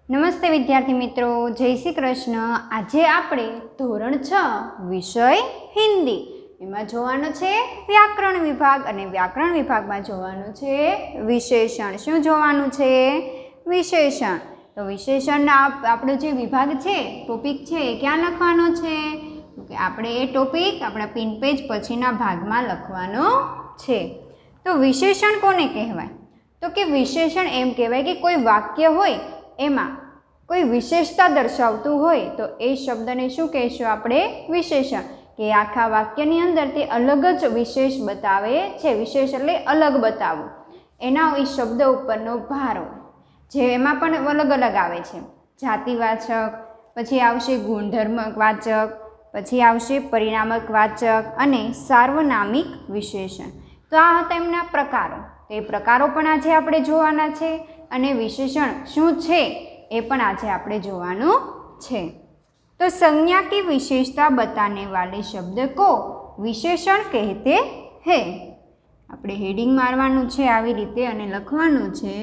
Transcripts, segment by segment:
નમસ્તે વિદ્યાર્થી મિત્રો, જય શ્રી કૃષ્ણ। આજે આપણે ધોરણ 6 વિષય હિન્દી એમાં જોવાનું છે વ્યાકરણ વિભાગ અને વ્યાકરણ વિભાગમાં જોવાનું છે વિશેષણ। શું જોવાનું છે? વિશેષણ। તો વિશેષણના આપણો જે વિભાગ છે, ટોપિક છે એ ક્યાં લખવાનો છે? તો કે આપણે એ ટોપિક આપણા પિન પેજ પછીના ભાગમાં લખવાનો છે। તો વિશેષણ કોને કહેવાય? તો કે વિશેષણ એમ કહેવાય કે કોઈ વાક્ય હોય એમાં કોઈ વિશેષતા દર્શાવતું હોય તો એ શબ્દને શું કહેશું આપણે? વિશેષણ। કે આખા વાક્યની અંદર તે અલગ જ વિશેષ બતાવે છે। વિશેષ એટલે અલગ બતાવવું, એના એ શબ્દ ઉપરનો ભાર હોય, જે એમાં પણ અલગ અલગ આવે છે। જાતિવાચક, પછી આવશે ગુણધર્મક વાચક, પછી આવશે પરિણામક વાચક અને સાર્વનામિક વિશેષણ। તો આ હતા એમના પ્રકારો। તો એ પ્રકારો પણ આજે આપણે જોવાના છે અને વિશેષણ શું છે એ પણ આજે આપણે જોવાનું છે। तो संज्ञा की विशेषता बताने वाले शब्द को विशेषण कहते हैं। આપણે હેડિંગ મારવાનું છે આવી રીતે અને લખવાનું છે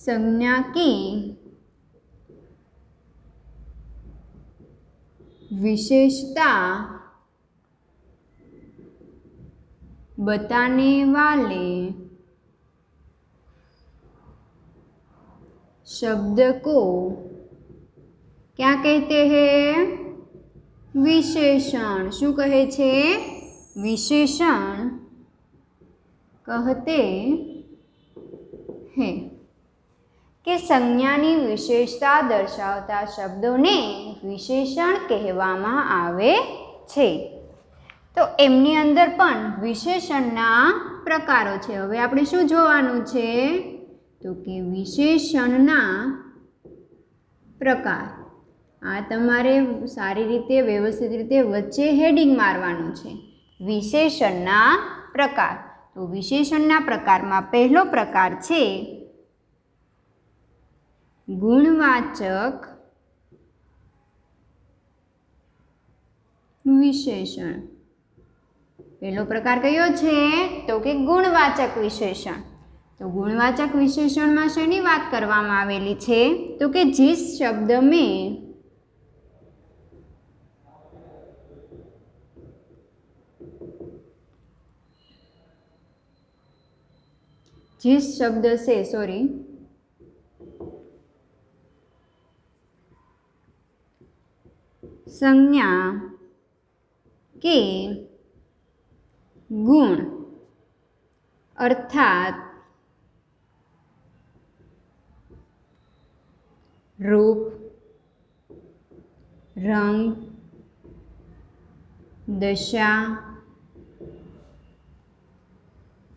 संज्ञा की विशेषता बताने वाले शब्द को क्या कहते हैं? विशेषण। शू कहे छे? विशेषण कहते हैं। કે સંજ્ઞાની વિશેષતા દર્શાવતા શબ્દોને વિશેષણ કહેવામાં આવે છે। તો એમની અંદર પણ વિશેષણના પ્રકારો છે। હવે આપણે શું જોવાનું છે? તો કે વિશેષણના પ્રકાર। આ તમારે સારી રીતે વ્યવસ્થિત રીતે વચ્ચે હેડિંગ મારવાનું છે, વિશેષણના પ્રકાર। તો વિશેષણના પ્રકારમાં પહેલો પ્રકાર છે ગુણવાચક વિશેષણ। પહેલો પ્રકાર કયો છે? તો કે ગુણવાચક વિશેષણ। तो गुणवाचक विशेषण में शेनी बात करवामां आवेली छे? तो कि जिस शब्द में जिस शब्द से संज्ञा के गुण अर्थात रूप, रंग, दशा,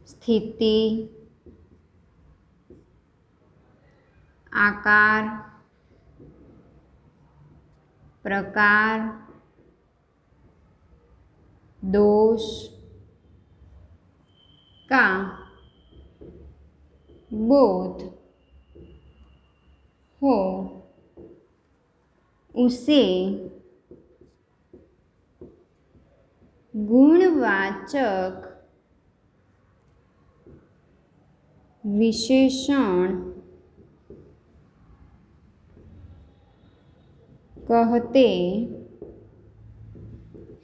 स्थिति, आकार, प्रकार, दोष का बोध हो उसे गुणवाचक विशेषण कहते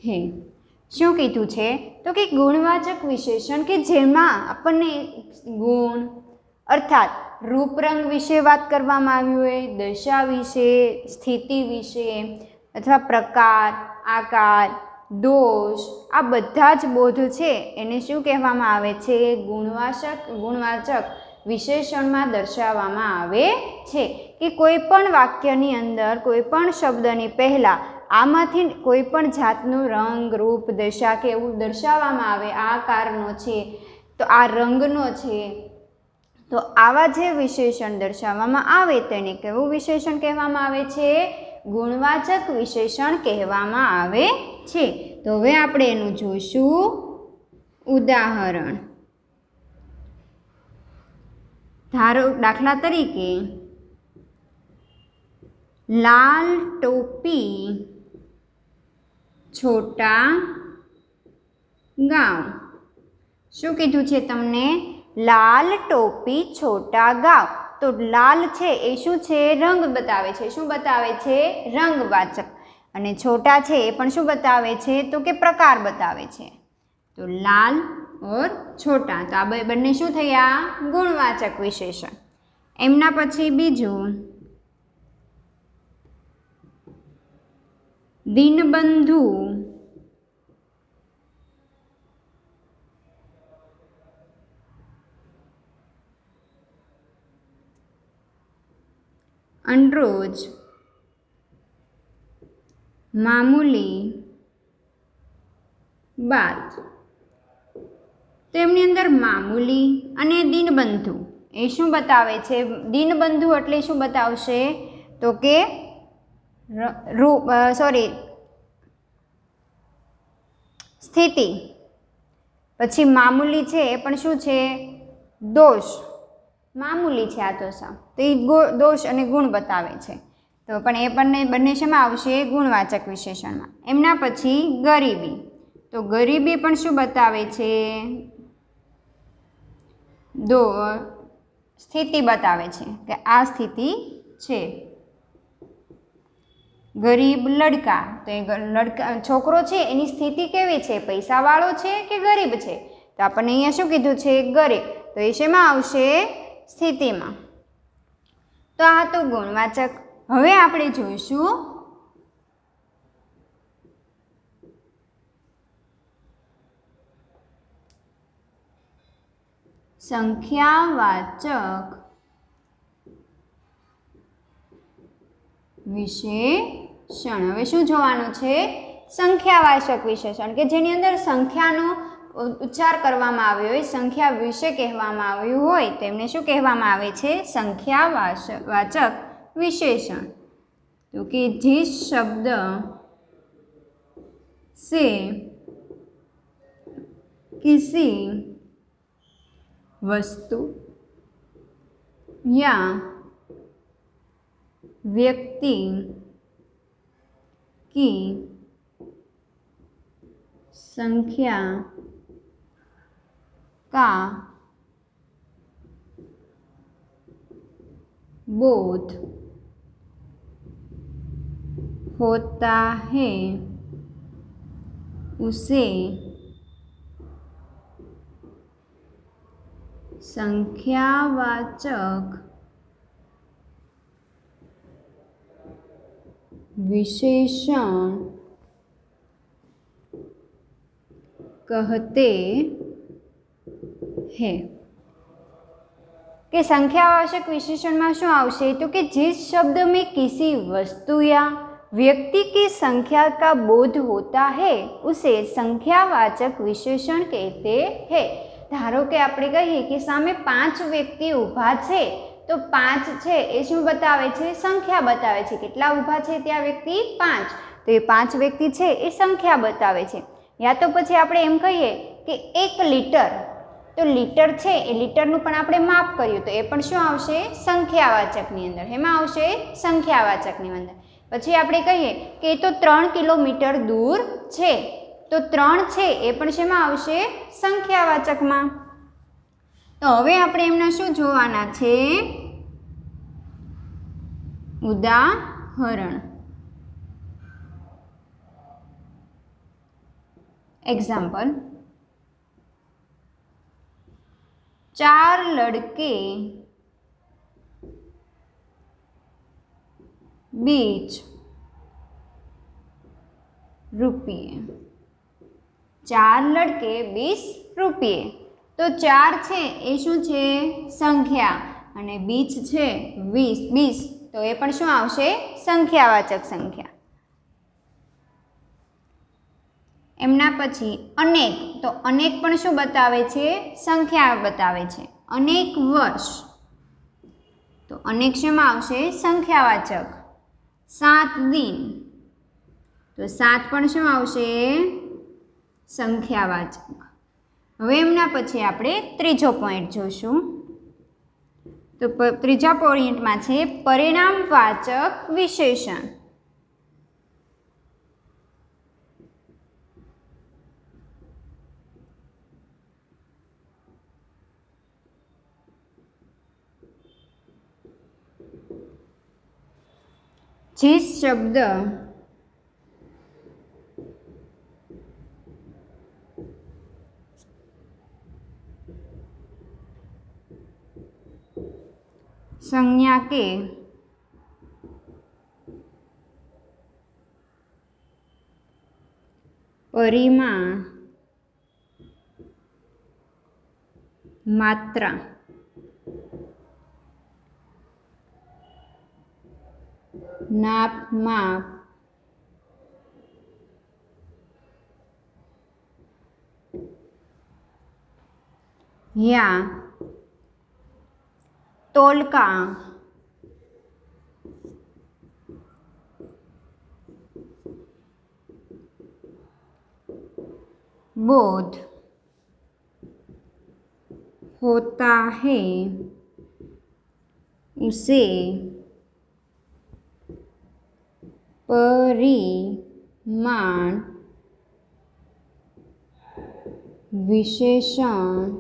हैं। શું કીધું છે? તો કે ગુણવાચક વિશેષણ કે જેમાં આપણને ગુણ અર્થાત રૂપ રંગ વિશે વાત કરવામાં આવી હોય, દશા વિશે, સ્થિતિ વિશે અથવા પ્રકાર, આકાર, દોષ, આ બધા જ બોધ છે એને શું કહેવામાં આવે છે? ગુણવાચક વિશેષણમાં દર્શાવવામાં આવે છે। કે કોઈ પણ વાક્યની અંદર કોઈ પણ શબ્દની પહેલાં આમાંથી કોઈ પણ જાતનું રંગ, રૂપ, દશા કે એવું દર્શાવવામાં આવે, આ આકારનો છે તો આ રંગનો છે, તો આવા જે વિશેષણ દર્શાવવામાં આવે તેને કેવું વિશેષણ કહેવામાં આવે છે? ગુણવાચક વિશેષણ કહેવામાં આવે છે। તો હવે આપણે એનું જોઈશું ઉદાહરણ। ધારો દાખલા તરીકે लाल टोपी छोटा गांव। શું કીધું છે તમને? લાલ ટોપી છોટા ગાંવ। તો લાલ છે એ શું છે? રંગ બતાવે છે. શું બતાવે છે? રંગવાચક. અને છોટા છે એ પણ શું બતાવે છે? તો કે પ્રકાર બતાવે છે. તો લાલ और छोटा, तो आ બંને શું થયા? ગુણવાચક વિશેષણ. એમના પછી બીજું દીનબંધુ, અનરોજ, મામૂલી, બાત. તો એમની અંદર મામૂલી અને દીનબંધુ એ શું બતાવે છે? દીનબંધુ એટલે શું બતાવશે? તો કે સ્થિતિ. પછી મામૂલી છે એ પણ શું છે? દોષ. મામૂલી છે આ તો સાવ, તો એ દોષ અને ગુણ બતાવે છે. તો પણ એ બંને શેમાં આવશે? ગુણવાચક વિશેષણમાં. એમના પછી ગરીબી. તો ગરીબી પણ શું બતાવે છે? સ્થિતિ બતાવે છે કે આ સ્થિતિ છે. ગરીબ લડકા, તો એ છોકરો છે એની સ્થિતિ કેવી છે? પૈસાવાળો છે કે ગરીબ છે? તો આપણને અહીંયા શું કીધું છે? ગરીબ. તો એ શેમાં આવશે? સ્થિતિમાં. તો આ તો ગુણવાચક. હવે આપણે જોઈશું સંખ્યાવાચક વિશેષણ. હવે શું જોવાનું છે? સંખ્યાવાચક વિશેષણ કે જેની અંદર સંખ્યાનો ઉચ્ચાર કરવામાં આવ્યો હોય, સંખ્યા વિશે કહેવામાં આવ્યું હોય, તેમને શું કહેવામાં આવે છે? સંખ્યાવાચક विशेषण. तो कि जिस शब्द से किसी वस्तु या व्यक्ति की संख्या का बोध होता है उसे संख्यावाचक विशेषण कहते हैं. कि संख्यावाचक विशेषण में शू आवशे? तो कि जिस शब्द में किसी वस्तु या व्यक्ति की संख्या का बोध होता है उसे संख्यावाचक विशेषण कहते हैं. धारो कि आपणे कहीए कि सामे 5 व्यक्ति ऊभा छे तो 5 छे ए शुं बतावे छे? संख्या बतावे छे. केटला ऊभा छे त्या व्यक्ति? 5. तो ये 5 व्यक्ति छे ए संख्या बतावे छे. या तो पछी आपणे एम कहीए कि 1 लीटर, तो लीटर है ए लीटरनु पण आपणे माप कर्युं तो ए पण शुं आवशे? संख्यावाचकनी अंदर. हेमां आवशे? संख्यावाचकनी अंदर. पछी आपणे कहीए कि तो 3 किलोमीटर दूर छे तो 3 छे ए पण शेमां आवशे? संख्यावाचकमां. तो हवे आपणे एमना शुं जोवाना छे? उदाहरण. एग्जाम्पल. 4 लड़के बीच रुपये. 4 लड़के 20 रुपये. तो 4 छे ए शुं छे? संख्या अने बीच छे 20 तो ए पण शुं आवशे? संख्यावाचक संख्या. एमना पछी अनेक. तो अनेक पण शुं बतावे छे? संख्या बतावे छे. अनेक वर्ष तो अनेक शेमां आवशे? संख्यावाचक. 7 दिन तो 7 पण शुं आवशे? संख्यावाचक. हवे एमना पछी आपणे त्रीजो पॉइंट जोईशुं. तो त्रीजा पॉइंटमां छे परिणामवाचक विशेषण. जिस शब्द संज्ञा के परिमाण मात्रा नाप माप या तोलका बोध होता है उसे परिमाण विशेषण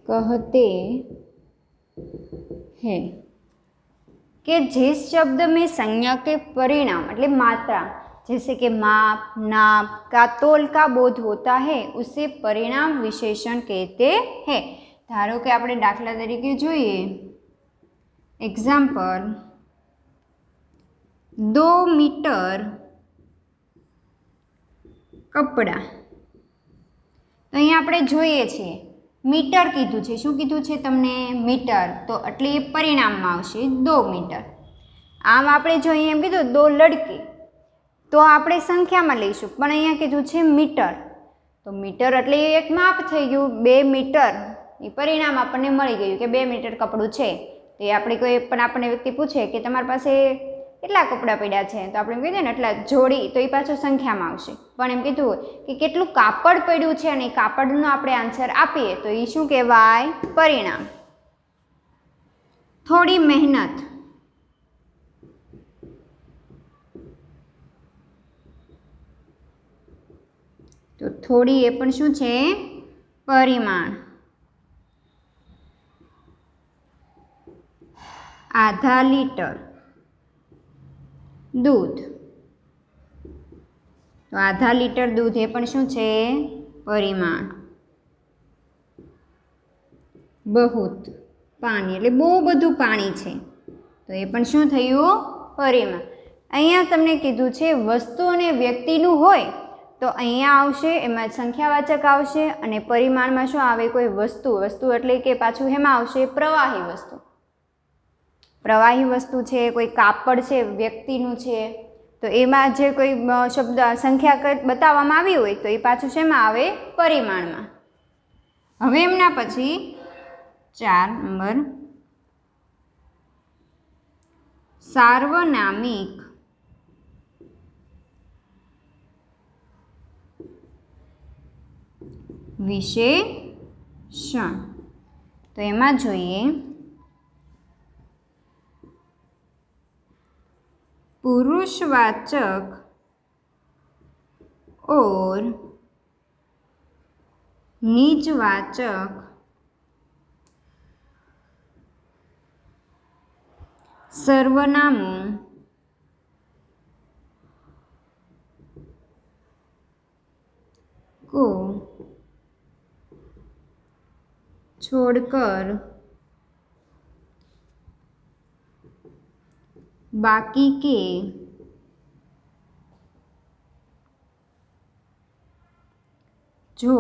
कहते हैं। कि जिस शब्द में संज्ञा के परिणाम मतलब मात्रा जैसे कि माप नाप का तोल का बोध होता है उसे परिणाम विशेषण कहते हैं। धारो कि આપણે દાખલા તરીકે જોઈએ એક્ઝામ્પલ 2 મીટર કપડા તો અહીંયા આપણે જોઈએ છીએ મીટર કીધું છે શું કીધું છે તમને મીટર તો એટલે એ પરિણામમાં આવશે 2 મીટર આમ આપણે જો અહીંયા એમ કીધું 2 લડકે તો આપણે સંખ્યામાં લઈશું પણ અહીંયા કીધું છે મીટર તો મીટર એટલે એક માપ થઈ ગયું 2 મીટર એ પરિણામ આપણને મળી ગયું કે 2 મીટર કપડું છે તો એ આપણે કોઈ પણ આપણને વ્યક્તિ પૂછે કે તમારી પાસે કેટલા કપડાં પડ્યા છે તો આપણે એમ કહીએ ને એટલા જોડી તો એ પાછું સંખ્યામાં આવશે પણ એમ કીધું કે કેટલું કાપડ પડ્યું છે અને કાપડનો આપણે આન્સર આપીએ તો એ શું કહેવાય પરિણામ। થોડી મહેનત તો થોડી એ પણ શું છે પરિમાણ। આધા લીટર दूध तो आधा लीटर दूध ए पण शुं छे परिमाण। बहुत पानी एटले बहु बधुं पाणी छे तो ए पण शुं थयुं परिमाण। अहींया तमने कीधुं छे वस्तु अने व्यक्तिनुं होय तो अहींया आवशे एमां संख्यावाचक आवशे अने परिमाणमां शुं आवे कोई वस्तु वस्तु एटले के पाछुं हेमां आवशे प्रवाही वस्तु प्रवाही वस्तु है कोई कापड़ है व्यक्तिनु है तो एमां जे कोई शब्द संख्या बताववामां आवी होय तो ए पाछुं शेमां आवे परिमाणमां। हवे एमना पछी 4 नंबर सार्वनामिक विशेषण तो एमां जोईए पुरुषवाचक और निजवाचक सर्वनामों को छोड़कर बाकी के जो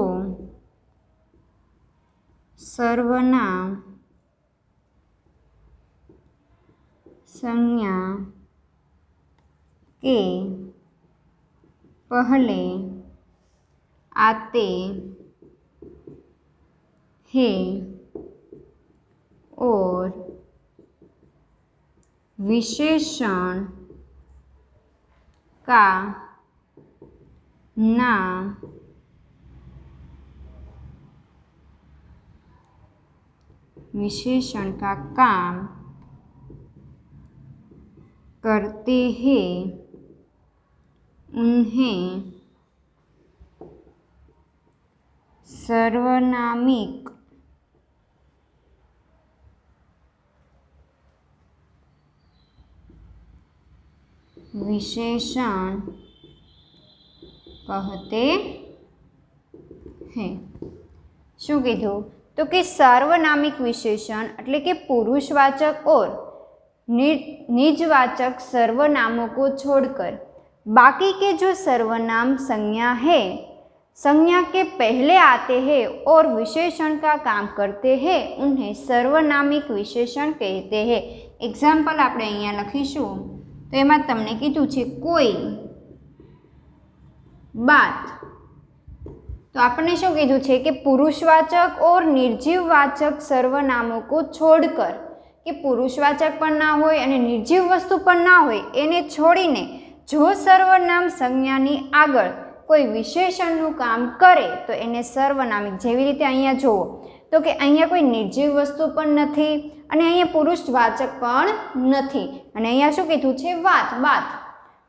सर्वनाम संज्ञा के पहले आते हैं और विशेषण का नाम विशेषण का काम करते हैं उन्हें सर्वनामिक विशेषण कहते हैं। શું કીધું? તો કે સાર્વનામિક विशेषण એટલે કે पुरुषवाचक और निजवाचक सर्वनामों को छोड़कर बाकी के जो सर्वनाम संज्ञा है, संज्ञा के पहले आते हैं और विशेषण का काम करते हैं, उन्हें सर्वनामिक विशेषण कहते हैं। एग्जाम्पल આપણે અહીંયા લખીશું તો એમાં તમને કીધું છે કોઈ, बात। तो आपने शू कीधु छे कि पुरुषवाचक और निर्जीववाचक सर्वनामों को छोड़कर कि पुरुषवाचक पण ना होय अने निर्जीव वस्तु पण ना होय एने छोड़ीने जो सर्वनाम संज्ञानी आगळ कोई विशेषणनुं काम करे तो एने सर्वनामिक। जेवी रीते अहींया जुओ तो कि अहींया कोई निर्जीव वस्तु पण नथी अने अहींया पुरुषवाचक पण नथी अने अहींया शुं कीधुं छे? वात। बात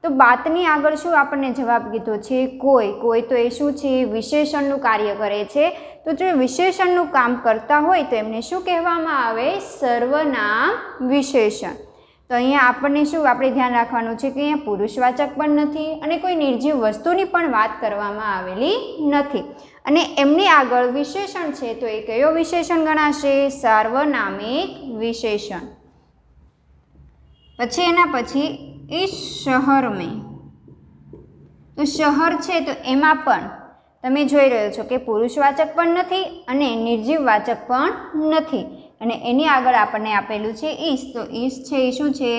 तो बातनी आगळ शुं आपणे जवाब कीधो छे? कोई। कोई तो ए शुं छे? विशेषणनुं कार्य करे छे। तो जो विशेषणनुं काम करता होय तो एमने शुं कहेवामां आवे? सर्वनाम विशेषण। तो अहींया आपणे शुं आपणे ध्यान राखवानुं छे कि अहींया पुरुषवाचक पण नथी अने कोई निर्जीव वस्तुनी पण वात करवामां आवेली नथी अने एमनी आगळ विशेषण छे तो ए कयो विशेषण गणाशे? सार्वनामिक विशेषण। पछी एना पछी इस शहर में, तो शहर छे तो एमां पण तमे जोई रह्यो छो कि पुरुषवाचक पण नथी अने निर्जीववाचक पण नथी अने एनी आगळ आपणे आपेलुं छे ईस। तो ईस छे ए शुं छे?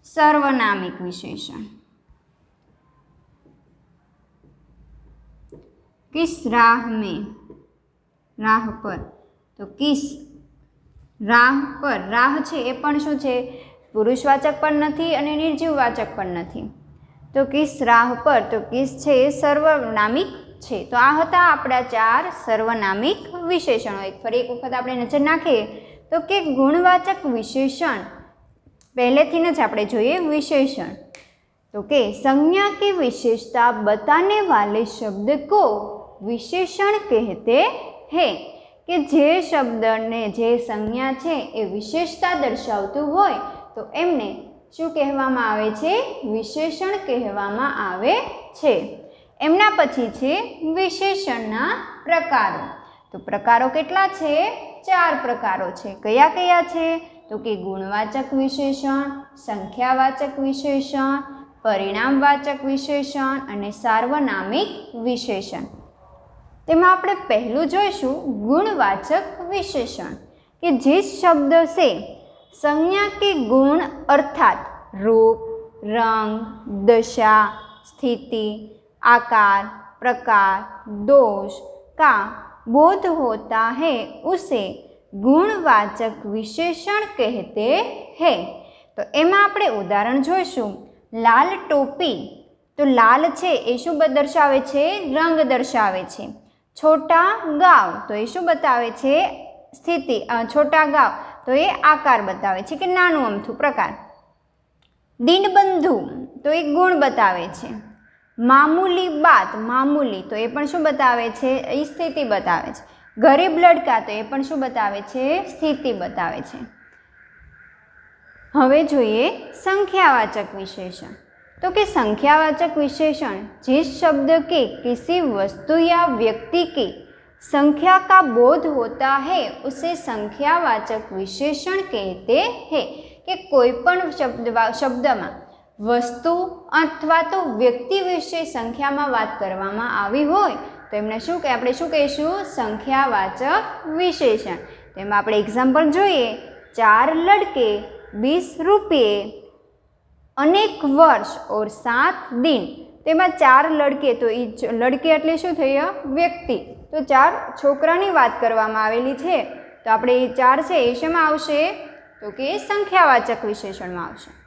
सर्वनामिक विशेषण। किस राह में, राह पर, तो किस राह पर, राह छे ए पण शुं छे? पुरुषवाचक पण नथी अने निर्जीववाचक पण नथी। तो किस राह पर, तो किस छे सर्वनामिक छे। तो आ हता आपणा 4 सर्वनामिक विशेषणों। फरी एक वखत आपणे नजर नाखीए तो कि गुणवाचक विशेषण पहलेथीन ज आपणे जोईए। विशेषण तो कि संज्ञा की विशेषता बताने वाले शब्द को विशेषण कहते हैं। कि जे शब्द ने जे संज्ञा छे ए विशेषता दर्शावतुं होय तो एमने शुं कहेवामां आवे छे? विशेषण कहेवामां आवे छे। एमना पछी छे विशेषणना प्रकारो। तो प्रकारो केटला छे? 4 प्रकारो छे। कया कया छे? तो कि गुणवाचक विशेषण, संख्यावाचक विशेषण, परिणामवाचक विशेषण अने सार्वनामिक विशेषण। तेमां आपणे पहेलुं जोईशुं गुणवाचक विशेषण कि जिस शब्द से संज्ञा के गुण अर्थात रूप, रंग, दशा, स्थिति, आकार, प्रकार, दोष का बोध होता है उसे गुणवाचक विशेषण कहते हैं। तो एमां आपणे उदाहरण जोईशुं। लाल टोपी, तो लाल छे ए शुं दर्शावे छे? रंग दर्शावे छे। छोटा गाव तो ए शुं बतावे छे? स्थिति। छोटा गाव तो ये आकार बतावे छे कि नानुं अमथुं प्रकार। दीनबंधु तो एक गुण बतावे छे। मामूली बात, मामूली तो ये पण शुं बतावे छे? ए स्थिति बतावे छे। गरीब लड़का तो ये पण शुं बतावे छे? स्थिति बतावे छे। हवे जोईए संख्यावाचक विशेषण। तो कि संख्यावाचक विशेषण जिस शब्द के किसी वस्तु या व्यक्ति की संख्या का बोध होता है उसे संख्यावाचक विशेषण कहते हैं। कि कोईपण शब्द में वस्तु अथवा तो व्यक्ति विषे संख्या में बात करवामां आवी होय तो एमने शुं आपणे शुं कहीशुं? संख्यावाचक विशेषण। तेमां आपणे एक्जाम्पल जोईए। 4 लड़के 20 रुपये, अनेक वर्ष और 7 दिन। तेमां 4 लड़के तो लड़के एटले शुं थयो? व्यक्ति। तो 4 छोकरानी बात करवामां आवेली छे तो आपणे 4 छे ए शेमां आवशे? तो कि संख्यावाचक विशेषणमां आवशे।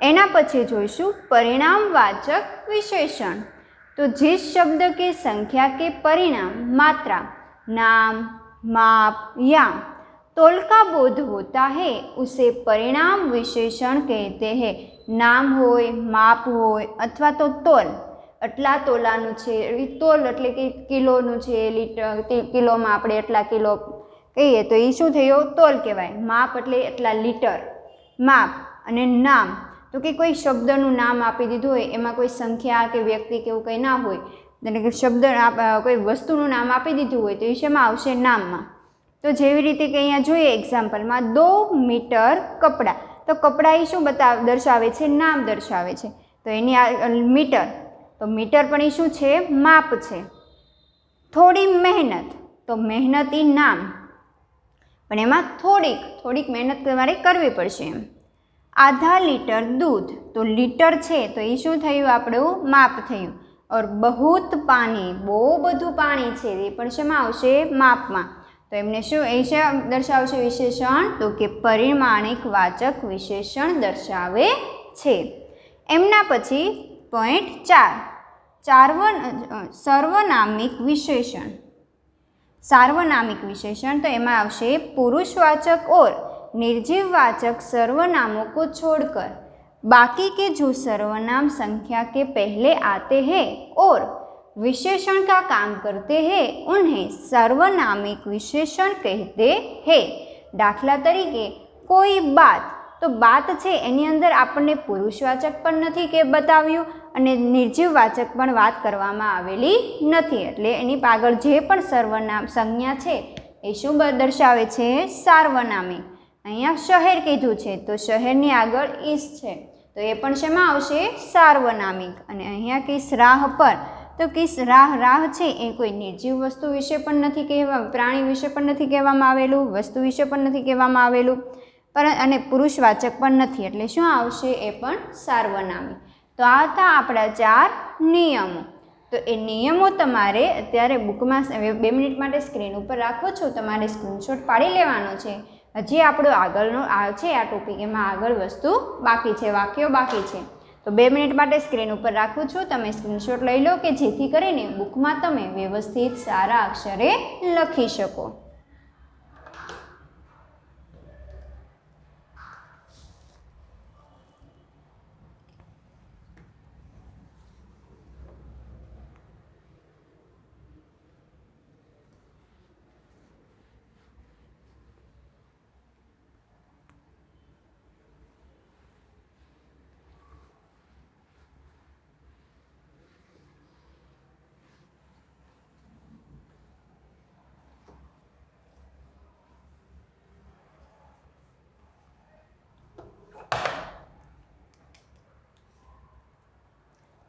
एना पछी जोईशुं परिणामवाचक विशेषण। तो जिस शब्द के संख्या के परिणाम, मात्रा, नाम, माप या तोल का बोध होता है उसे परिणाम विशेषण कहते हैं। नाम होय, माप होय अथवा तो तोल, आटला तोलानुं छे, तोल एटले कि किलोनुं छे, लीटर किलोमां आपणे एटला किलो कहीए तो ए शुं थयो? तोल कहेवाय। माप एटले एटला लीटर माप। अने नाम તો કે કોઈ શબ્દનું નામ આપી દીધું હોય, એમાં કોઈ સંખ્યા કે વ્યક્તિ કે એવું કંઈ ના હોય, એટલે કે શબ્દ કોઈ વસ્તુનું નામ આપી દીધું હોય તો એ શેમાં આવશે? નામમાં. તો જેવી રીતે કે અહીંયા જોઈએ એક્ઝામ્પલમાં 2 મીટર કપડાં, તો કપડાં એ શું દર્શાવે છે? નામ દર્શાવે છે. તો એની આ મીટર, તો મીટર પણ એ શું છે? માપ છે. થોડી મહેનત, તો મહેનત એ નામ, પણ એમાં થોડીક મહેનત તમારે કરવી પડશે એમ. આધા લીટર દૂધ, તો લીટર છે તો એ શું થયું? આપણું માપ થયું. ઓર બહુત પાણી, બહુ બધું પાણી છે એ પણ શેમાં આવશે? માપમાં. તો એમને શું એ દર્શાવશે વિશેષણ? તો કે પરિમાણિક વાચક વિશેષણ દર્શાવે છે. એમના પછી પોઈન્ટ 4 સર્વનામિક વિશેષણ. સાર્વનામિક વિशेषण, तो एमा आवशे पुरुषवाचक और निर्जीववाचक सर्वनामों को छोड़कर बाकी के जो सर्वनाम संख्या के पहले आते हैं और विशेषण का काम करते हैं उन्हें सर्वनामिक विशेषण कहते हैं. दाखला तरीके कोई बात, तो बात है एनी अंदर आपने पुरुषवाचक पण नथी के बताव्યું અને નિર્જીવવાચક પણ વાત કરવામાં આવેલી નથી, એટલે એની આગળ જે પણ સર્વનામ સંજ્ઞા છે એ શું દર્શાવે છે? સાર્વનામિક. અહીંયા શહેર કીધું છે તો શહેરની આગળ ઈસ છે તો એ પણ શેમાં આવશે? સાર્વનામિક. અને અહીંયા કિસ રાહ પર, તો કિસ રાહ છે એ કોઈ નિર્જીવ વસ્તુ વિશે પણ નથી કહેવા, પ્રાણી વિશે પણ નથી કહેવામાં આવેલું, વસ્તુ વિશે પણ નથી કહેવામાં આવેલું, અને પુરુષવાચક પણ નથી, એટલે શું આવશે? એ પણ સાર્વનામિક. તો આ હતા આપણા 4 નિયમો. તો એ નિયમો તમારે અત્યારે બુકમાં 2 મિનિટ માટે સ્ક્રીન ઉપર રાખો છો, તમારે સ્ક્રીનશોટ પાડી લેવાનો છે. હજી આપણો આગળનો છે આ ટોપિક, એમાં આગળ વસ્તુ બાકી છે, વાક્યો બાકી છે. તો 2 મિનિટ માટે સ્ક્રીન ઉપર રાખું છું, તમે સ્ક્રીનશોટ લઈ લો કે જેથી કરીને બુકમાં તમે વ્યવસ્થિત સારા અક્ષરે લખી શકો.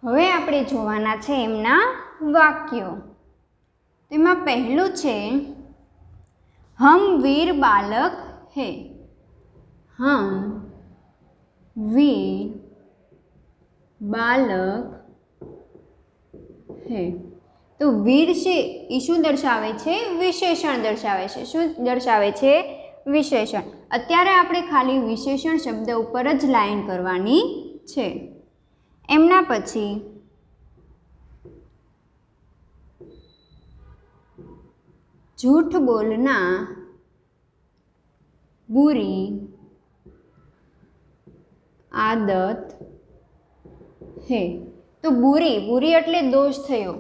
હવે આપણે જોવાના છે એમના વાક્યો. તેમાં પહેલું છે હમ વીર બાલક હે. હમ વીર બાલક હે. તો વીર છે એ શું દર્શાવે છે? વિશેષણ દર્શાવે છે. શું દર્શાવે છે? વિશેષણ. અત્યારે આપણે ખાલી વિશેષણ શબ્દ ઉપર જ લાઈન કરવાની છે. એમના પછી झूठ बोलना बुरी आदत है. तो बुरी એટલે દોષ થયો,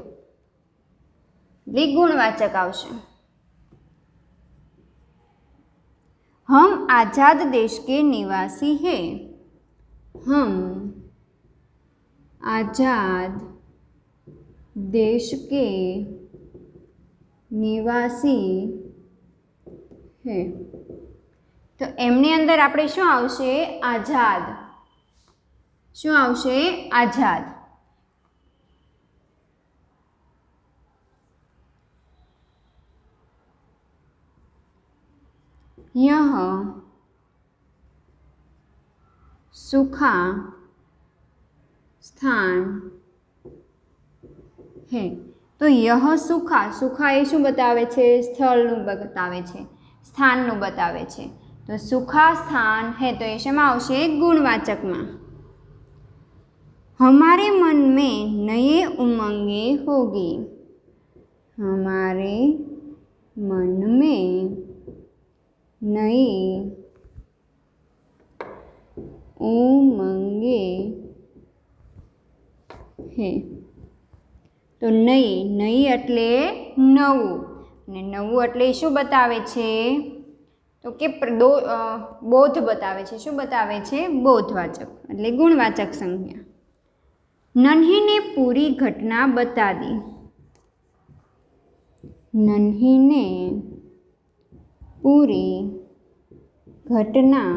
ગુણવાચક આવશે. हम आजाद देश के निवासी हैं. हम आजाद देश के निवासी है. तो एमनी अंदर आपणे शुं आवशे? आजाद. शुं आवशे? आजाद. यह सूखा स्थान है. तो यह सूखा ए शुं बतावे छे? स्थळनुं बतावे छे, स्थाननुं बतावे छे. तो सूखा स्थान है तो ये शेमां आवशे? गुणवाचकमां. हमारे मन में नए उमंगे होगी. हमारे मन में नई उमंगे है. तो नई એટલે નવું, ને નવું એટલે શું બતાવે છે? તો કે બોધ બતાવે છે. શું બતાવે છે? બોધવાચક એટલે ગુણવાચક સંજ્ઞા. નન્હીને પૂરી ઘટના બતા દી. નન્હીને પૂરી ઘટના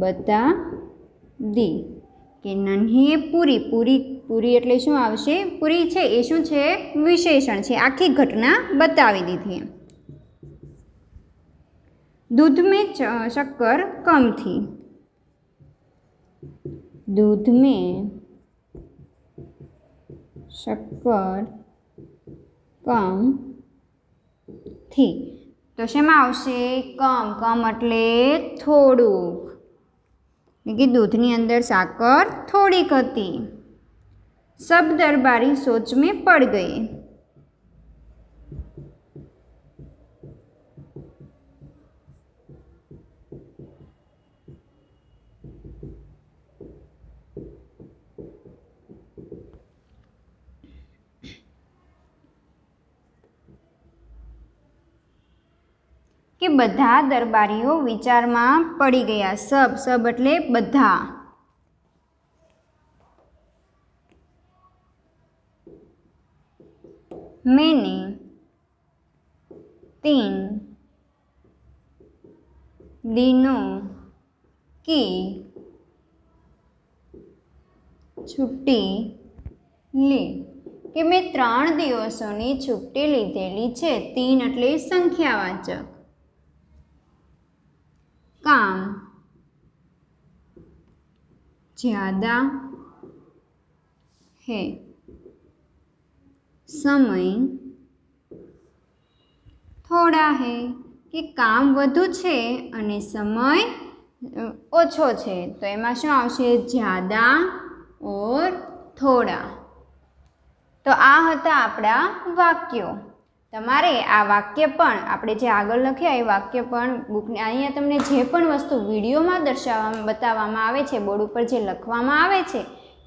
બતા દી કે નન્હીએ પૂરી એટલે શું આવશે? પૂરી છે એ શું છે? વિશેષણ છે. આખી ઘટના બતાવી દીધી. दूध में शक्कर कम थी. दूध में शक्कर कम थी. तो શેમાં આવશે? કમ એટલે થોડુંક, એટલે કે દૂધની અંદર સાકર થોડીક હતી. सब दरबारी सोच में पड़ गए. કે બધા દરબારીઓ વિચારમાં પડી ગયા. સબ એટલે બધા. मैंने 3 दिनों की छुट्टी ली. કે મેં 3 દિવસોની છુટ્ટી લીધેલી છે. 3 એટલે સંખ્યાવાચક. काम ज़्यादा है. समय थोड़ा है. कि काम વધુ છે અને સમય ઓછો છે. તો એમાં શું આવશે? જ્યાદા ઓર થોડા. તો આ હતા આપણા વાક્યો. તમારે આ વાક્ય પણ આપણે જે આગળ લખ્યા એ વાક્ય પણ બુકને અહીંયા તમને જે પણ વસ્તુ વિડીયોમાં બતાવવામાં આવે છે, બોર્ડ ઉપર જે લખવામાં આવે છે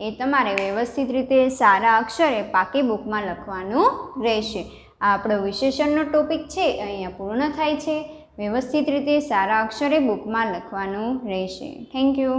એ તમારે વ્યવસ્થિત રીતે સારા અક્ષરે પાકી બુકમાં લખવાનું રહેશે. આ આપણો વિશેષણનો ટોપિક છે અહીંયા પૂર્ણ થાય છે. વ્યવસ્થિત રીતે સારા અક્ષરે બુકમાં લખવાનું રહેશે. Thank you.